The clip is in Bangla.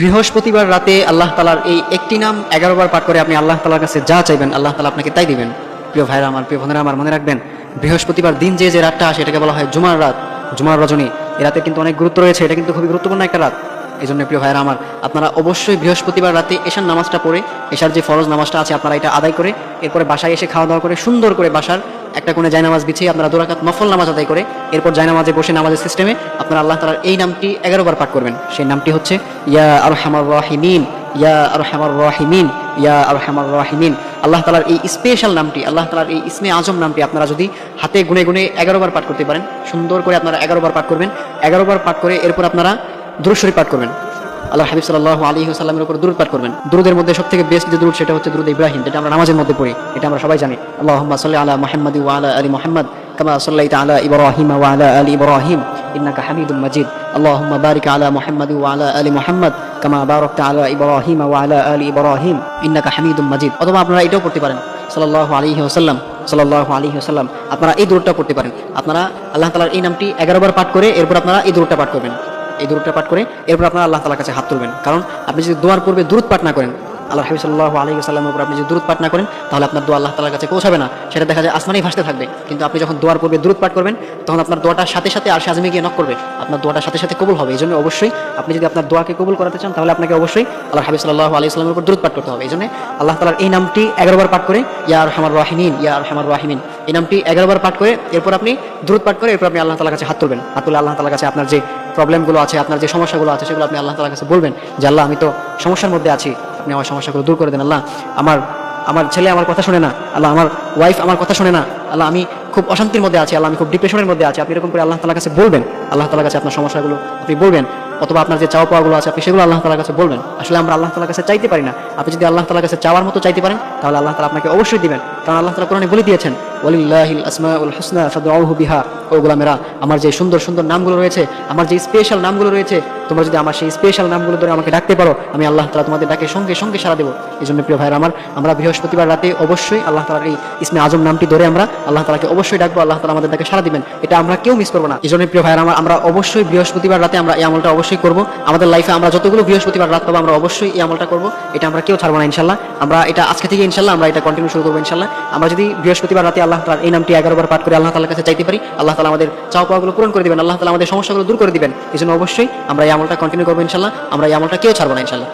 বৃহস্পতিবার রাতে আল্লাহ তালার এই একটি নাম 11 বার পাঠ করে আপনি আল্লাহ তালার কাছে যা চাইবেন আল্লাহ তালা আপনাকে তাই দিবেন। প্রিয় ভাইরা আমার, প্রিয় বোনেরা আমার, মনে রাখবেন বৃহস্পতিবার দিন যে রাতটা আসে এটাকে বলা হয় জুমার রাত, জুমার রজনী। এই রাতে কিন্তু অনেক গুরুত্ব রয়েছে, এটা কিন্তু খুবই গুরুত্বপূর্ণ একটা রাত। এই জন্য প্রিয় ভাইরা আমার, আপনারা অবশ্যই বৃহস্পতিবার রাতে এশার নামাজটা পড়ে, এশার যে ফরজ নামাজটা আছে আপনারা এটা আদায় করে এরপরে বাসায় এসে খাওয়া দাওয়া করে সুন্দর করে বাসার একটা কোণে জায়নামাজ বিছিয়ে আপনারা 2 রাকাত নফল নামাজ আদায় করে এরপর জায়নামাজে বসে নামাজের সিস্টেমে আপনারা আল্লাহ তাআলার এই নামটি 11 বার পাঠ করবেন। সেই নামটি হচ্ছে ইয়া আরহামার রাহিমিন, ইয়া আরহামার রাহিমিন, ইয়া আরহামার রাহিমিন। আল্লাহ তাআলার এই স্পেশাল নামটি, আল্লাহ তাআলার এই ইসমে আজম নামটি আপনারা যদি হাতে গুনে গুনে 11 বার পাঠ করতে পারেন, সুন্দর করে আপনারা 11 বার পাঠ করবেন। 11 বার পাঠ করে এরপর আপনারা দুরূদ শরীফ পাঠ করবেন, আল্লাহ হাবিব সাল্লাল্লাহু আলাইহি ওয়াসাল্লামের উপর দুরূদ পাঠ করবেন। দুরূদের মধ্যে সবথেকে বেস্ট যে দুরূদ সেটা হচ্ছে দুরূদ ইব্রাহিম, যেটা আমরা নামাজের মধ্যে পড়ি, এটা আমরা সবাই জানি। আল্লাহুম্মা সাল্লি আলা মুহাম্মাদি ওয়া আলা আলি মুহাম্মাদ কামা সাল্লাইতা আলা ইব্রাহিম ওয়া আলা আলি ইব্রাহিম ইন্নাকা হামিদুম মাজিদ। আল্লাহুম্মা বারিক আলা মুহাম্মাদি ওয়া আলা আলি মুহাম্মাদ কামা বারাকতা আলা ইব্রাহিম ওয়া আলা আলি ইব্রাহিম ইন্নাকা হামিদুম মাজিদ। অথবা আপনারা এটাও পড়তে পারেন, সাল্লাল্লাহু আলাইহি ওয়াসাল্লাম, সাল্লাল্লাহু আলাইহি ওয়াসাল্লাম। আপনারা এই দুরূদটা পড়তে পারেন। আপনারা আল্লাহ তাআলার এই নামটি 11 বার পাঠ করে এরপর আপনারা এই দুরূদটা পাঠ করবেন। এই দুরূদটা পাঠ করে এরপর আপনারা আল্লাহ তাআলার কাছে হাত তুলবেন। কারণ আপনি যদি দোয়ার পূর্বে দুরূদ পাঠ না করেন, আল্লাহ হাবিব সাল্লাল্লাহু আলাইহি ওয়াসাল্লামের উপর আপনি যদি দুরূদ পাঠ না করেন, তাহলে আপনার দোয়া আল্লাহ তাআলার কাছে পৌঁছাবে না, সেটা দেখা যায় আসমানেই ভাসতে থাকবে। কিন্তু আপনি যখন দোয়ার পূর্বে দুরূদ পাঠ করবেন, তখন আপনার দোয়াটার সাথে সাথে আরশে আযমে গিয়ে নক করবে, আপনার দোয়াটার সাথে সাথে কবুল হবে। এই জন্য অবশ্যই আপনি যদি আপনার দোয়াকে কবুল করাতে চান, তাহলে আপনাকে অবশ্যই আল্লাহ হাবিব সাল্লাল্লাহু আলাইহি ওয়াসাল্লামের উপর দুরূদ পাঠ করতে হবে। এই জন্য আল্লাহ তাআলার এই নামটি 11 বার পাঠ করে ইয়া আরহামার রাহিমিন, ইয়া আরহামার রাহিমিন, এই নামটি 11 বার পাঠ করে এরপর আপনি দুরূদ পাঠ করে এরপর আপনি আল্লাহ তাআলার কাছে হাত তুলবেন। হাত তুলে আল্লাহ তাআলার কাছে আপনার যে প্রবলেমগুলো আছে, আপনার যে সমস্যাগুলো আছে, সেগুলো আপনি আল্লাহ তাআলার কাছে বলবেন যে আল্লাহ, আমি তো সমস্যার মধ্যে আছি, আপনি আমার সমস্যাগুলো দূর করে দেন। আল্লাহ, আমার ছেলে আমার কথা শোনে না, আল্লাহ আমার ওয়াইফ আমার কথা শোনে না, আল্লাহ আমি খুব অশান্তির মধ্যে আছি, আল্লাহ আমি খুব ডিপ্রেশনের মধ্যে আছি। আপনি এরকম করে আল্লাহ তাআলার কাছে বলবেন, আল্লাহ তাআলার কাছে আপনার সমস্যাগুলো আপনি বলবেন, অথবা আপনার যে চাওয়া পাওয়াগুলো আছে আপনি সেগুলো আল্লাহ তাআলার কাছে বলবেন। আসলে আমরা আল্লাহ তাআলার কাছে চাইতে পারি না। আপনি যদি আল্লাহ তাআলার কাছে চাওয়ার মতো চাইতে পারেন, তাহলে আল্লাহ তাআলা আপনাকে অবশ্যই দিবেন। কারণ আল্লাহ তাআলা কোরআনে বলে দিয়েছেন, ওয়ালিল্লাহিল আসমাউল হুসনা ফাদউহু বিহা। ও গোলামেরা, আমার যে সুন্দর সুন্দর নামগুলো রয়েছে, আমার যে স্পেশাল নামগুলো রয়েছে, তোমরা যদি আমার সেই স্পেশাল নামগুলো ধরে আমাকে ডাকতে পারো, আমি আল্লাহ তাআলা তোমাদের ডাকে সঙ্গে সঙ্গে সাড়া দেবো। এই জন্য প্রিয় ভাইরা আমার, আমরা বৃহস্পতিবার রাতে অবশ্যই আল্লাহ তাআলার এই ইসমে আজম নামটি ধরে আমরা আল্লাহ তাআলাকে অবশ্যই ডাকবো, আল্লাহ তাআলা আমাদের ডাকে সাড়া দিবেন। এটা আমরা কেউ মিস করবো না। এই জন্য প্রিয় ভাইরা আমার, আমরা অবশ্যই বৃহস্পতিবার রাতে আমরা এই আমলটা অবশ্যই করবো। আমাদের লাইফে আমরা যতগুলো বৃহস্পতিবার রাত পাবো আমরা অবশ্যই এই আমলটা করবো। এটা আমরা কেউ ছাড়বো না ইনশাল্লাহ। আমরা এটা আজকে থেকে ইনশাল্লাহ আমরা এটা কন্টিনিউ শুরু করবো ইনশাল্লাহ। আমরা যদি বৃহস্পতিবার রাতে আল্লাহ তাআলার এই নামটি 11 বার পাঠ করে আল্লাহ তাআলার কাছে চাইতে পারি, আল্লাহ তাআলা আমাদের চাওয়া পাওয়াগুলো পূরণ করে দিবেন, আল্লাহ তাআলা আমাদের সমস্যাগুলো দূর করে দিবেন। এই জন্য অবশ্যই আমরা এই আমলটা কন্টিনিউ করবো ইনশাল্লাহ। আমরা এই আমলটা কেউ ছাড়বো না ইনশাল্লাহ।